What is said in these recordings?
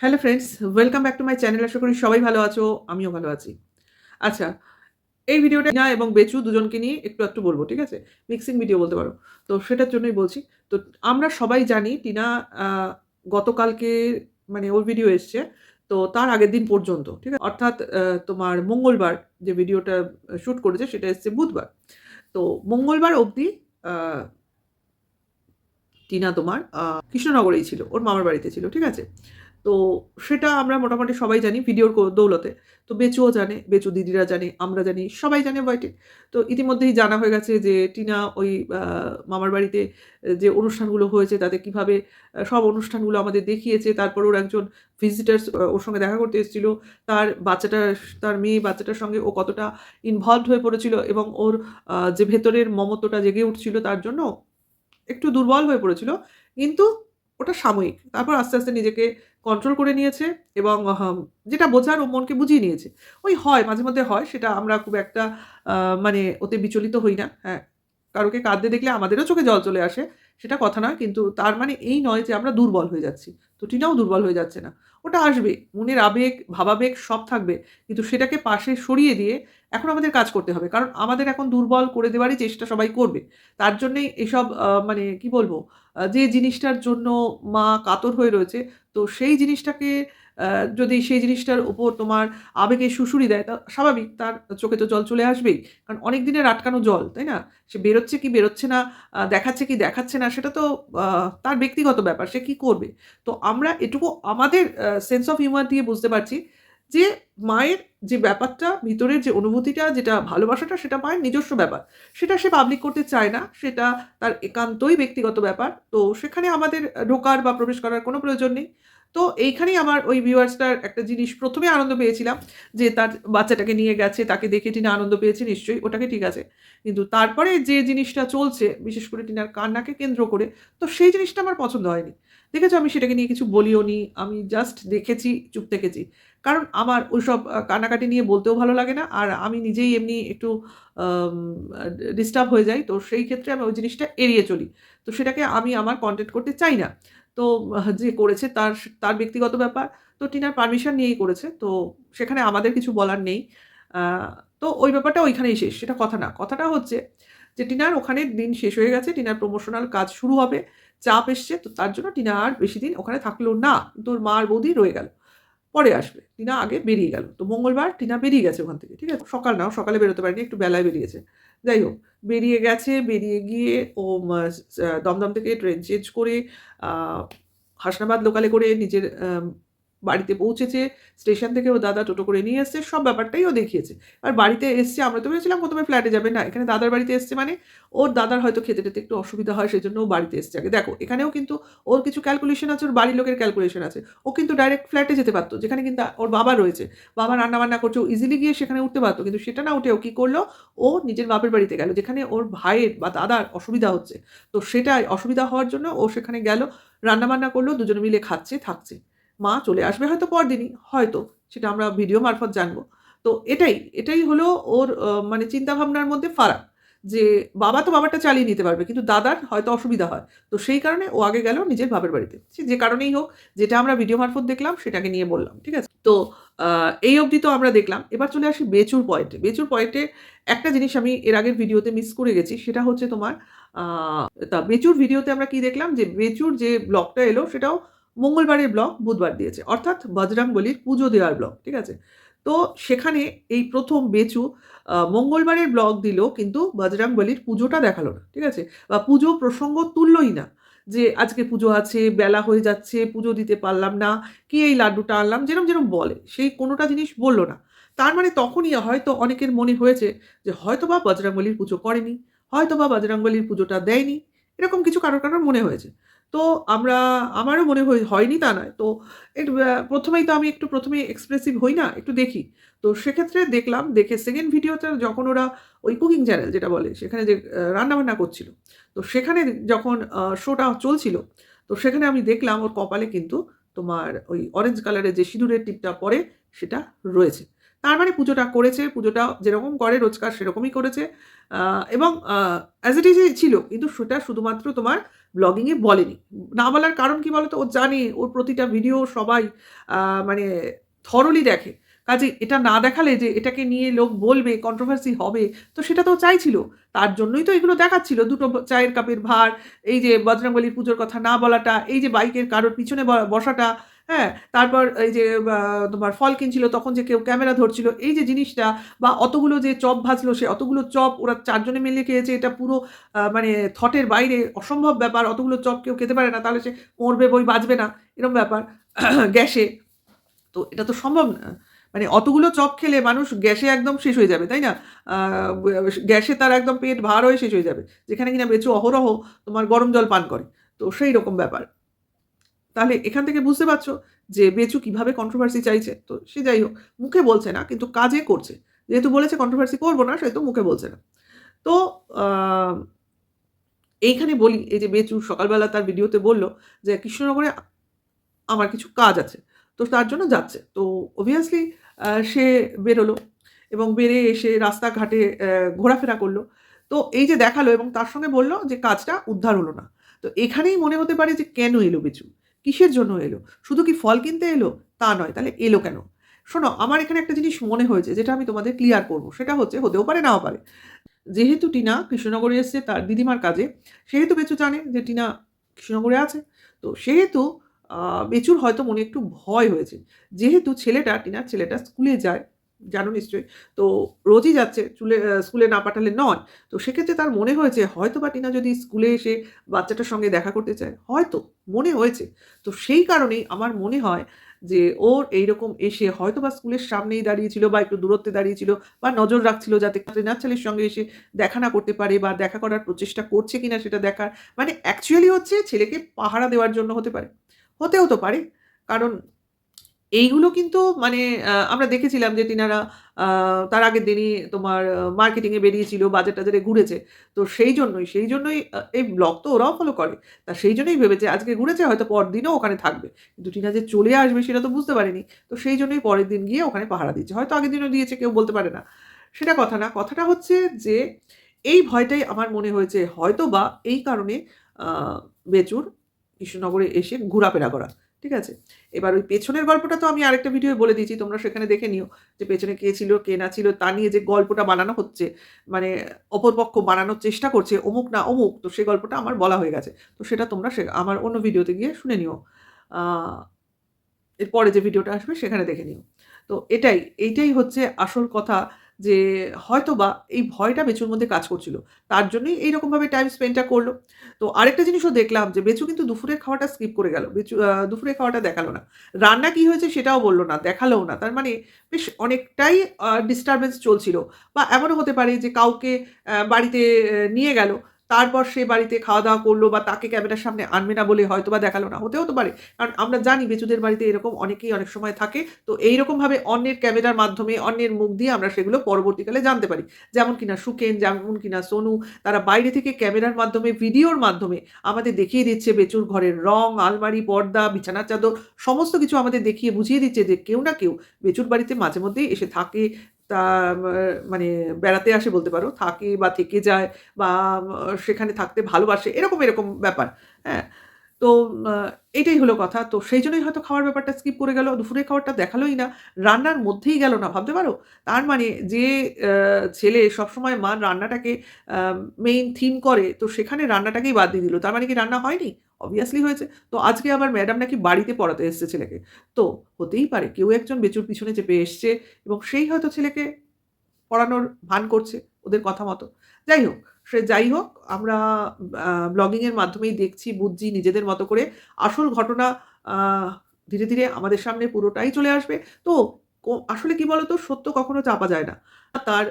Hello friends, welcome back to my channel. আশা করি সবাই ভালো আছো, আমিও ভালো আছি। আচ্ছা, এই ভিডিওটা টিনা এবং বেচু দুজনকে নিয়ে একটু বলব, ঠিক আছে? মিক্সিং ভিডিও বলতে পারো। তো সেটার জন্যই বলছি। তো আমরা সবাই জানি টিনা আ গতকালকে মানে ওর ভিডিও এসছে। তো তার আগের দিন পর্যন্ত, ঠিক আছে? অর্থাৎ তোমার মঙ্গলবার যে ভিডিওটা শুট করেছে সেটা এসছে বুধবার। তো মঙ্গলবার অবধি আ টিনা তোমার কৃষ্ণনগরেই ছিল। ওর মামার বাড়িতে ছিল, ঠিক আছে? তো সেটা আমরা মোটামুটি সবাই জানি ভিডিওর দৌলতে। তো বেচুও জানে, বেচু দিদিরা জানে, আমরা জানি, সবাই জানে বটে। তো ইতিমধ্যেই জানা হয়ে গেছে যে টিনা ওই আ মামার বাড়িতে যে অনুষ্ঠানগুলো হয়েছে তাতে কিভাবে সব অনুষ্ঠানগুলো আমাদের দেখিয়েছে। তারপর ওর একজন ভিজিটার্স ওর সঙ্গে দেখা করতে এসেছিল। তার মেয়ে বাচ্চাটার সঙ্গে ও কতটা ইনভলভড হয়ে পড়েছিল এবং ওর যে ভেতরের মমত্বটা জেগে উঠছিল তার জন্য একটু দুর্বল হয়ে পড়েছিল। কিন্তু ওটা সাময়িক। তারপর আস্তে, আস্তে নিজেকে কন্ট্রোল করে নিয়েছে এবং যেটা বোঝার ও মনকে বুঝিয়ে নিয়েছে। ওই হয়, মাঝে মধ্যে হয়, সেটা আমরা খুব একটা আ মানে ওতে বিচলিত হই না। হ্যাঁ, কারোকে কাঁদতে দেখলে আমাদেরও চোখে জল চলে আসে, সেটা কথা নয়। কিন্তু তার মানে এই নয় যে আমরা দুর্বল হয়ে যাচ্ছি। তো টিনাও দুর্বল হয়ে যাচ্ছে না। ওটা আসবে। মনের আবেগ, ভাবাবেগ সব থাকবে। কিন্তু সেটাকে পাশে সরিয়ে দিয়ে এখন আমাদের কাজ করতে হবে। কারণ আমাদের এখন দুর্বল করে দেওয়ারই চেষ্টা সবাই করবে। তার জন্যেই এসব মানে কি বলবো? যে জিনিসটার জন্য মা কাতর হয়ে রয়েছে, তো সেই জিনিসটাকে আ যদি সেই জিনিসটার উপর তোমার আবেগের সুড়সুড়ি দেয়, তা স্বাভাবিক তার চোখে তো জল চলে আসবেই। কারণ অনেক দিনের আটকানো জল, তাই না? সে বেরোচ্ছে কি বেরোচ্ছে না, দেখাচ্ছে কি দেখাচ্ছে না, সেটা তো আ তার ব্যক্তিগত ব্যাপার। সে কি করবে? তো আমরা এটুকু আমাদের সেন্স অফ হিউমার দিয়ে বুঝতে পারছি যে মায়ের যে ব্যাপারটা, ভিতরের যে অনুভূতিটা, যেটা ভালোবাসাটা, সেটা মায়ের নিজস্ব ব্যাপার। সেটা সে পাবলিক করতে চায় না। সেটা তার একান্তই ব্যক্তিগত ব্যাপার। তো সেখানে আমাদের ঢোকার বা প্রবেশ করার কোনো প্রয়োজন নেই। তো এইখানেই আমার ওই ভিউয়ার্সটার একটা জিনিস ১ম এ আনন্দ পেয়েছিলাম যে তার বাচ্চাটাকে নিয়ে গেছে, তাকে দেখে টিনা আনন্দ পেয়েছে নিশ্চয়ই, ওটাকে ঠিক আছে। কিন্তু তারপরে যে জিনিসটা চলছে, বিশেষ করে টিনার কান্নাকে কেন্দ্র করে, তো সেই জিনিসটা আমার পছন্দ হয়নি। দেখেছো, আমি সেটাকে নিয়ে কিছু বলিওনি। আমি জাস্ট দেখেছি, চুপ থেকেছি। কারণ আমার ওইসব কান্নাকাটি নিয়ে বলতেও ভালো লাগে না। আর আমি নিজেই এমনি একটু আম আ ডিস্টার্ব হয়ে যাই। তো সেই ক্ষেত্রে আমি ওই জিনিসটা এড়িয়ে চলি। তো সেটাকে আমি আমার কনটেন্ট করতে চাই না। তো যে করেছে তার ব্যক্তিগত ব্যাপার। তো টিনার পারমিশন নিয়েই করেছে। তো সেখানে আমাদের কিছু বলার নেই। আ তো ওই ব্যাপারটা ওইখানেই শেষ। সেটা কথা না। কথাটা হচ্ছে যে টিনার ওখানে দিন শেষ হয়ে গেছে। টিনার প্রমোশনাল কাজ শুরু হবে। চাপ এসছে। তো তার জন্য টিনা আর বেশিদিন ওখানে থাকলো না। কিন্তু ওর মা আর বৌদি রয়ে গেল। পরে আসবে। টিনা আগে বেরিয়ে গেল। তো মঙ্গলবার টিনা বেরিয়ে গেছে ওখান থেকে। ঠিক আছে? সকাল না, ও সকালে বেরোতে পারেনি, একটু বেলায় বেরিয়েছে। যাই হোক, বেরিয়ে গেছে, বেরিয়ে গিয়ে ও মা দমদম থেকে ট্রেন চেঞ্জ করে আ হাসনাবাদ লোকালে করে নিজের বাড়িতে পৌঁছেছে। স্টেশন থেকে ওর দাদা টোটো করে নিয়ে এসছে। সব ব্যাপারটাই ও দেখিয়েছে। আর বাড়িতে এসছে, আমরা তো ভেবেছিলাম ১ম এ ফ্ল্যাটে যাবে। না, এখানে দাদার বাড়িতে এসছে মানে ওর দাদার হয়তো খেতে-টেতে একটু অসুবিধা হয়, সেজন্য ও বাড়িতে এসছে আগে। দেখো, এখানেও কিন্তু ওর কিছু ক্যালকুলেশন আছে, ওর বাড়ির লোকের ক্যালকুলেশন আছে। ও কিন্তু ডাইরেক্ট ফ্ল্যাটে যেতে পারত, যেখানে কিন্তু ওর বাবা রয়েছে। বাবা রান্না-বান্না করছে, ও ইজিলি গিয়ে সেখানে উঠতে পারত। কিন্তু সেটা না উঠে ও কি করল? ও নিজের বাপের বাড়িতে গেল, যেখানে ওর ভাইয়ের বা দাদার অসুবিধা হচ্ছে। তো সেটাই অসুবিধা হওয়ার জন্য ও সেখানে গেল। রান্না-বান্না করল, দুজনে মিলে খাচ্ছে, থাকছে। মা চলে আসবে হয়তো পরদিনই, হয়তো। সেটা আমরা ভিডিও মারফত জানব। তো এটাই হলো ওর মানে চিন্তাভাবনার মধ্যে ফারাক। যে বাবা তো বাবারটা চালিয়ে নিতে পারবে। কিন্তু দাদার হয়তো অসুবিধা হয়। তো সেই কারণে ও আগে গেল নিজের বাপের বাড়িতে। সে যে কারণেই হোক, যেটা আমরা ভিডিও মারফত দেখলাম সেটাকে নিয়ে বললাম। ঠিক আছে? তো আ এই অবধি তো আমরা দেখলাম। এবার চলে আসি বেচুর পয়েন্টে। বেচুর পয়েন্টে একটা জিনিস আমি এর আগের ভিডিওতে মিস করে গেছি। সেটা হচ্ছে তোমার আ বেচুর ভিডিওতে আমরা কি দেখলাম? যে বেচুর যে ব্লগটা এলো সেটাও মঙ্গলবারের ব্লগ বুধবার দিয়েছে। অর্থাৎ বজরংবলীর পুজো দেওয়ার ব্লগ। ঠিক আছে? তো সেখানে এই ১ম বেচু মঙ্গলবারের ব্লগ দিল, কিন্তু বজরংবলীর পুজোটা দেখালো না। ঠিক আছে? বা পুজো প্রসঙ্গ তুললই না। যে আজকে পুজো আছে, বেলা হয়ে যাচ্ছে, পুজো দিতে পারলাম না, কি এই লাড্ডুটা আনলাম, যেরম বলে, সেই কোনোটা জিনিস বলল না। তার মানে তখনই হয়তো অনেকের মনে হয়েছে যে হয়তোবা বজরংবলীর পুজো করেনি, হয়তোবা বজরংবলীর পুজোটা দেয়নি। এরকম কিছু কারোর মনে হয়েছে। তো আমারও মনে হয়নি তা নয়। তো একটু ১ম এই তো আমি একটু ১ম এ এক্সপ্রেসিভ হই না? একটু দেখি। তো সেক্ষেত্রে দেখলাম, দেখে 2nd ভিডিওতে যখন ওরা ওই কুকিং চ্যানেল যেটা বলে, সেখানে যে রান্নাবান্না করছিল। তো সেখানে যখন শোটা চলছিল, তো সেখানে আমি দেখলাম ওর কপালে কিন্তু তোমার ওই অরেঞ্জ কালারের যে সিঁদুরের টিপটা পরে সেটা রয়েছে। তার মানে পুজোটা করেছে, পুজোটা যেরকম করে রোজকার সেরকমই করেছে এবং অ্যাজ ইট ইজই ছিল। কিন্তু সেটা শুধুমাত্র তোমার ব্লগিংয়ে বলেনি। না বলার কারণ কি বলো তো? ও জানে ওর প্রতিটা ভিডিও সবাই আ মানে থরলি দেখে। কাজেই এটা না দেখালে যে এটাকে নিয়ে লোক বলবে, কন্ট্রোভার্সি হবে, তো সেটা তো ও চাইছিল। তার জন্যই তো এগুলো দেখাচ্ছিল। ২ টো চায়ের কাপের ভার, এই যে বজরংবলীর পুজোর কথা না বলাটা, এই যে বাইকের কারোর পিছনে বসাটা, হ্যাঁ? তারপর এই যে তোমার ফল কিনছিল তখন যে কেউ ক্যামেরা ধরছিল, এই যে জিনিসটা বা অতগুলো যে চপ ভাজলো সে অতগুলো চপ ওরা ৪ জনে মিলে খেয়েছে এটা পুরো মানে থটের বাইরে অসম্ভব ব্যাপার। অতগুলো চপ কেউ খেতে পারে না। তাহলে সে মরবে বই বাঁচবে না। এরকম ব্যাপার গ্যাসে। তো এটা তো সম্ভব না। মানে অতগুলো চপ খেলে মানুষ গ্যাসে একদম শেষ হয়ে যাবে, তাই না? আ ব গ্যাসে তার একদম পেট ভার হয়ে শেষ হয়ে যাবে। যেখানে কিনা বেচু অহরহ তোমার গরম জল পান করে। তো সেই রকম ব্যাপার। তাহলে এখান থেকে বুঝতে পারছো যে বেচু কিভাবে কন্ট্রোভার্সি চাইছে। তো সে যাই হোক, মুখে বলছে না কিন্তু কাজে করছে। যেহেতু বলেছে কন্ট্রোভার্সি করব না সেহেতু মুখে বলছে না। তো আ এইখানে বলি এই যে বেচু সকালবেলা তার ভিডিওতে বলল যে কৃষ্ণনগরে আমার কিছু কাজ আছে। তো তার জন্য যাচ্ছে। তো obviously সে বেরোলো এবং বেরিয়ে এসে রাস্তাঘাটে ঘোরাফেরা করলো। তো এই যে দেখালো এবং তার সঙ্গে বলল যে কাজটা উদ্ধার হলো না। তো এখানেই মনে হতে পারে যে কেন এলো বিচু? কিসের জন্য এলো? শুধু কি ফল কিনতে এলো? তা নয়। তাহলে এলো কেন? শোনো আমার এখানে একটা জিনিস মনে হয়েছে যেটা আমি তোমাদের ক্লিয়ার করব। সেটা হচ্ছে হতেও পারে নাও পারে। যেহেতু টিনা কৃষ্ণনগরে এসছে তার দিদিমার কাজে, সেহেতু বেচু জানে যে টিনা কৃষ্ণনগরে আছে। তো সেহেতু আ বেচুর হয়তো মনে একটু ভয় হয়েছে। যেহেতু টিনার ছেলেটা স্কুলে যায়, জানো নিশ্চয়ই। তো রোজই যাচ্ছে স্কুলে না পাঠালে নয়। তো সেক্ষেত্রে তার মনে হয়েছে হয়তোবা টিনা যদি স্কুলে এসে বাচ্চাটার সঙ্গে দেখা করতে চায়, হয়তো মনে হয়েছে। তো সেই কারণেই আমার মনে হয় যে ওর এইরকম এসে হয়তোবা স্কুলের সামনেই দাঁড়িয়েছিল বা একটু দূরত্বে দাঁড়িয়েছিল বা নজর রাখছিল যাতে টিনার ছেলের সঙ্গে এসে দেখা না করতে পারে বা দেখা করার প্রচেষ্টা করছে কিনা সেটা দেখার। মানে অ্যাকচুয়ালি হচ্ছে ছেলেকে পাহারা দেওয়ার জন্য হতে পারে। হতেও তো পারে। কারণ এইগুলো কিন্তু মানে আমরা দেখেছিলাম যে টিনারা আ তার আগের দিনই তোমার মার্কেটিং এ বেরিয়েছিল, বাজার-টাজারে ঘুরেছে। তো সেই জন্যই এই ব্লগ তো ওরাও ফলো করে। তা সেইজন্যই ভেবেছে আজকে ঘুরেছে হয়তো পরদিনও ওখানে থাকবে। কিন্তু টিনা যে চলে আসবে সেটা তো বুঝতে পারেনি। তো সেইজন্যই পরের দিন গিয়ে ওখানে পাহারা দিচ্ছে। হয়তো আগের দিনও দিয়েছে কেউ বলতে পারে না। সেটা কথা না। কথাটা হচ্ছে যে এই ভয়টাই আমার মনে হয়েছে হয়তোবা এই কারণে আ বেচুর কৃষ্ণনগরে এসে ঘোরাফেরা করা। ঠিক আছে? এবার ওই পেছনের গল্পটা তো আমি আরেকটা ভিডিওয়ে বলে দিয়েছি। তোমরা সেখানে দেখে নিও। যে পেছনে কে ছিল, কে না ছিল তা নিয়ে যে গল্পটা বানানো হচ্ছে, মানে অপর পক্ষ বানানোর চেষ্টা করছে, অমুক না অমুক। তো সেই গল্পটা আমার বলা হয়ে গেছে। তো সেটা তোমরা আমার অন্য ভিডিওতে গিয়ে শুনে নিও। আ এরপরে যে ভিডিওটা আসবে সেখানে দেখে নিও। তো এইটাই হচ্ছে আসল কথা যে হয়তোবা এই ভয়টা বেচুর মধ্যে কাজ করছিল। তার জন্যই এইরকমভাবে টাইম স্পেন্ডটা করল। তো আরেকটা জিনিসও দেখলাম যে বেচু কিন্তু দুপুরের খাওয়াটা স্কিপ করে গেল। বেচু দুপুরের খাওয়াটা দেখালো না। রান্না কি হয়েছে সেটাও বলল না, দেখালোও না। তার মানে বেশ অনেকটাই ডিস্টার্বেন্স চলছিল। বা এমনও হতে পারে যে কাউকে বাড়িতে নিয়ে গেল। তারপর সে বাড়িতে খাওয়া-দাওয়া করল বা তাকে ক্যামেরার সামনে আনবে না বলে হয়তোবা দেখালো না। হতেও তো পারে। কারণ আমরা জানি বেচুদের বাড়িতে এরকম অনেকেই অনেক সময় থাকে। তো এইরকমভাবে অন্যের ক্যামেরার মাধ্যমে, অন্যের মুখ দিয়ে আমরা সেগুলো পরবর্তীকালে জানতে পারি। যেমন কিনা সুখেন, যেমন কিনা সোনু, তারা বাইরে থেকে ক্যামেরার মাধ্যমে, ভিডিওর মাধ্যমে আমাদের দেখিয়ে দিচ্ছে বেচুর ঘরের রং, আলমারি, পর্দা, বিছানার চাদর সমস্ত কিছু আমাদের দেখিয়ে বুঝিয়ে দিচ্ছে যে কেউ না কেউ বেচুর বাড়িতে মাঝে মধ্যেই এসে থাকে। তা মা মানে বেড়াতে আসে বলতে পারো। থাকে বা থেকে যায় বা সেখানে থাকতে ভালোবাসে। এরকম ব্যাপার। হ্যাঁ? তো আ এটাই হলো কথা। তো সেইজন্যই হয়তো খাওয়ার ব্যাপারটা স্কিপ করে গেল। দুপুরের খাবারটা দেখালোই না। রান্নার মধ্যেই গেল না। ভাবতে পারো? তার মানে যে ছেলে সবসময় মার রান্নাটাকে আ মেইন থিম করে, তো সেখানে রান্নাটাকেই বাদ দিয়ে দিল। তার মানে কি রান্না হয়নি? obviously হয়েছে। তো আজকে আবার ম্যাডাম নাকি বাড়িতে পড়াতে এসছে ছেলেকে। তো হতেই পারে কেউ একজন বেচুর পিছনে চেপে এসছে এবং সেই হয়তো ছেলেকে পড়ানোর ভান করছে ওদের কথা মতো। যাই হোক, সে যাই হোক আমরা ব্লগিং এর মাধ্যমেই দেখছি, বুঝছি নিজেদের মতো করে। আসল ঘটনা আ ধীরে ধীরে আমাদের সামনে পুরোটাই চলে আসবে। তো আসলে কি বলতো? সত্য কখনো চাপা যায় না। তার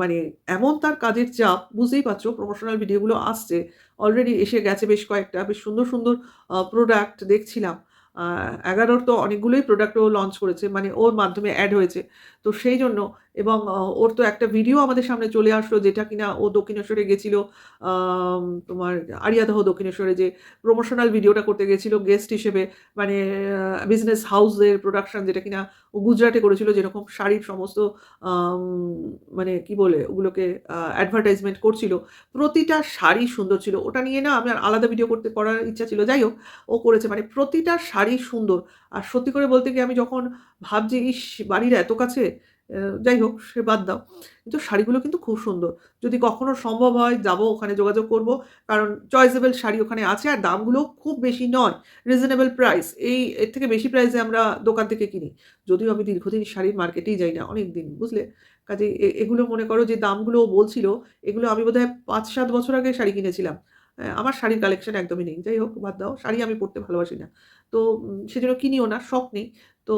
মানে এমন তার কাজের চাপ বুঝতেই পারছো প্রমোশনাল ভিডিওগুলো আসছে। অলরেডি এসে গেছে বেশ কয়েকটা। বেশ সুন্দর প্রোডাক্ট দেখছিলাম। আ ১১ র তো অনেকগুলোই প্রোডাক্ট ও লঞ্চ করেছে। মানে ওর মাধ্যমে এড হয়েছে। তো সেইজন্য এবং ওর তো একটা ভিডিও আমাদের সামনে চলে আসলো যেটা কিনা ও দক্ষিণেশ্বরে গেছিল, তোমার আরিয়াদহ দক্ষিণেশ্বরে যে প্রমোশনাল ভিডিওটা করতে গেছিল গেস্ট হিসেবে, মানে বিজনেস হাউসের প্রোডাকশন যেটা কিনা ও গুজরাটে করেছিল, যেরকম শাড়ির সমস্ত আম, মানে কি বলে ওগুলোকে অ্যাডভার্টাইজমেন্ট করছিল, প্রতিটা শাড়ি সুন্দর ছিল। ওটা নিয়ে না আমার আলাদা ভিডিও করার ইচ্ছা ছিল, যাই হোক ও করেছে, মানে প্রতিটা শাড়ি সুন্দর। আর সত্যি করে বলতে গিয়ে আমি যখন ভাবছি ইস বাড়ির এত কাছে, যাই হোক সে বাদ দাও, কিন্তু শাড়িগুলো কিন্তু খুব সুন্দর। যদি কখনো সম্ভব হয় যাব ওখানে যোগাযোগ করব, কারণ চয়েসেবল শাড়ি ওখানে আছে আর দামগুলো খুব বেশি নয়, রিজনেবল প্রাইস। এর থেকে বেশি প্রাইসে আমরা দোকান থেকে কিনি, যদিও আমি দীর্ঘদিন শাড়ির মার্কেটেই যাই না, অনেক দিন, বুঝলে। কাজে এগুলো মনে করো যে দামগুলো ও বলছিল, এগুলো আমি বোধহয় 5-7 বছর আগে শাড়ি কিনেছিলাম। আমার শাড়ির কালেকশন একদমই নেই, যাই হোক বাদ দাও, শাড়ি আমি পরতে ভালোবাসি না, তো সেজন্য কিনিও না, শখ নেই। তো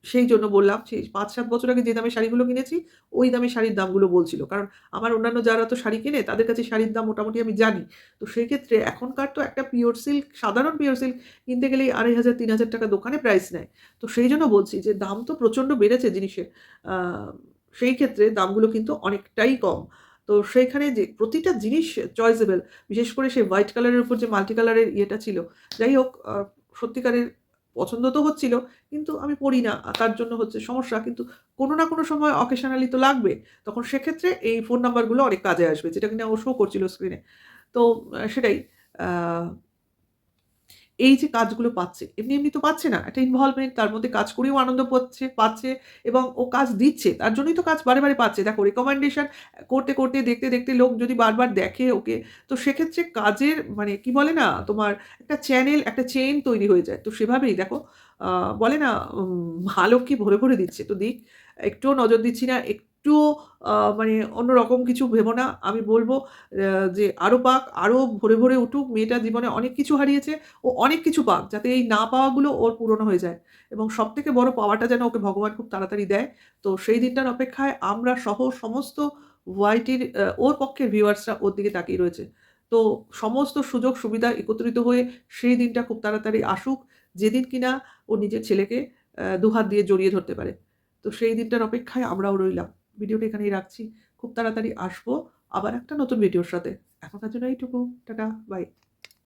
সেই জন্য বললাম, সেই 5-7 বছর আগে যে দামে শাড়িগুলো কিনেছি, ওই দামে শাড়ির দামগুলো বলছিল। কারণ আমার অন্যান্য যারা তো শাড়ি কেনে তাদের কাছে শাড়ির দাম মোটামুটি আমি জানি। তো সেই ক্ষেত্রে এখনকার তো একটা পিওর সিল্ক, সাধারণ পিওর সিল্ক কিনতে গেলেই 2500-3000 টাকা দোকানে প্রাইস নেয়। তো সেই জন্য বলছি যে দাম তো প্রচণ্ড বেড়েছে জিনিসের। আ সেই ক্ষেত্রে দামগুলো কিন্তু অনেকটাই কম। তো সেইখানে যে প্রতিটা জিনিস চয়েসেবল, বিশেষ করে সেই হোয়াইট কালারের উপর যে মাল্টি কালারের ইয়েটা ছিল। যাই হোক সত্যিকারের পছন্দ তো হচ্ছিল, কিন্তু আমি পড়ি না, তার জন্য হচ্ছে সমস্যা। কিন্তু কোনো না কোনো সময় অকেশনালি তো লাগবে। তখন সেক্ষেত্রে এই ফোন নাম্বারগুলো অনেক কাজে আসবে, যেটা কিনা ও শো করছিল স্ক্রিনে। তো সেটাই। আ এই যে কাজগুলো পাচ্ছে, এমনি, এমনি তো পাচ্ছে না। একটা ইনভলভমেন্ট, তার মধ্যে কাজ করেও আনন্দ পাচ্ছে এবং ও কাজ দিচ্ছে। তার জন্যই তো কাজ বারে, বারে পাচ্ছে। দেখো রিকমেন্ডেশন করতে, করতে, দেখতে, দেখতে লোক যদি বারবার দেখে ওকে, তো সেক্ষেত্রে কাজের মানে কি বলে না, তোমার একটা চ্যানেল, একটা চেইন তৈরি হয়ে যায়। তো সেভাবেই দেখো আ বলে না, মা লক্ষ্মী ভরে, ভরে দিচ্ছে। তো দিক। একটুও নজর দিচ্ছি না। একটুও মানে অন্যরকম কিছু ভেবো না। আমি বলব যে আরো পাক, আরো ভরে, ভরে উঠুক। মেয়েটা জীবনে অনেক কিছু হারিয়েছে। ও অনেক কিছু পাক, যাতে এই না পাওয়াগুলো ওর পূরণ হয়ে যায় এবং সবথেকে বড় পাওয়াটা যেন ওকে ভগবান খুব তাড়াতাড়ি দেয়। তো সেই দিনটার অপেক্ষায় আমরা সহ সমস্ত ওয়াইটির ওর পক্ষের ভিউয়ার্সরা ওর দিকে তাকিয়ে রয়েছে। তো সমস্ত সুযোগ সুবিধা একত্রিত হয়ে সেই দিনটা খুব তাড়াতাড়ি আসুক, যেদিন কিনা ও নিজের ছেলেকে দুহাত দিয়ে জড়িয়ে ধরতে পারে। তো সেই দিনটার অপেক্ষায় আমরাও রইলাম। ভিডিওটা এখানেই রাখছি। খুব তাড়াতাড়ি আসবো আবার একটা নতুন ভিডিওর সাথে। এখনকার জন্য এইটুকু। Tata, by.